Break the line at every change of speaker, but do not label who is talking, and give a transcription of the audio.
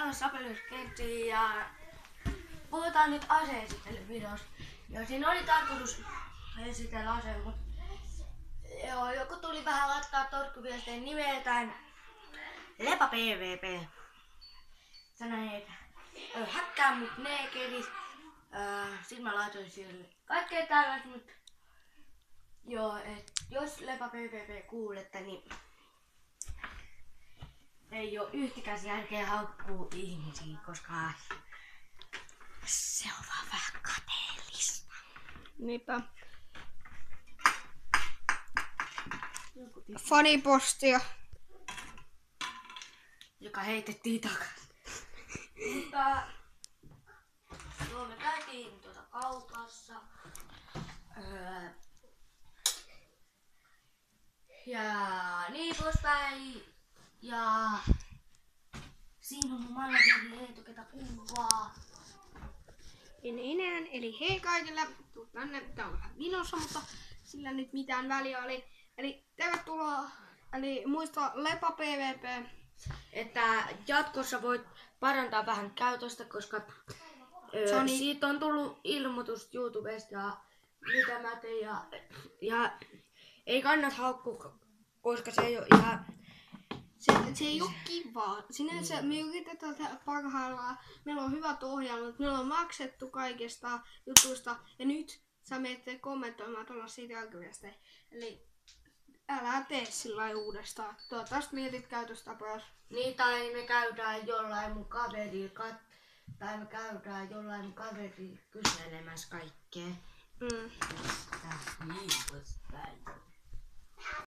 Täällä Sapelius Kertsi ja puhutaan nyt ase-esittelyvideosta. Ja siinä oli tarkoitus esitellä ase, mutta joo, joku tuli vähän laittaa torkkuviesteen nimeltään Lepa PvP. Sanoi, että häkkää mut neekerit. Sit mä laitoin sille kaikkea tällaista, mutta joo, et jos Lepa PvP kuulette, niin ei oo yhtikäs järkeä haukkuu ihmisiä, koska se on vaan vähän kateellista.
Niinpä. Fanipostia.
Joka heitettiin takaisin. Mutta joo, me käytiin kaupassa. Ja niin poispäin. Ja siinä on mun manageri Eetu, ketä kuvaa.
Enää, eli hei kaikille. Tuu tänne, tää on vähän vinossa, mutta sillä nyt mitään väliä oli. Eli tervetuloa. Eli muista Lepa PvP.
Että jatkossa voit parantaa vähän käytöstä, koska siitä on tullut ilmoitus YouTubesta ja mitä mä tein ja ei kannata haukkua, koska se ei ole ihan...
Se ei oo kivaa. Sinänsä me yritetään tehdä parhaillaan. Meillä on hyvät ohjelmat, meillä on maksettu kaikista jutuista ja nyt sä menet kommentoimaan tuolla siitä jälkiviestiä. Eli älä tee sillä uudestaan. Toivottavasti mietit käytöstapoja.
Niin, tai me käydään jollain mun kaverilla kyselemässä kaikkea.
Mm.
Niin poispäin.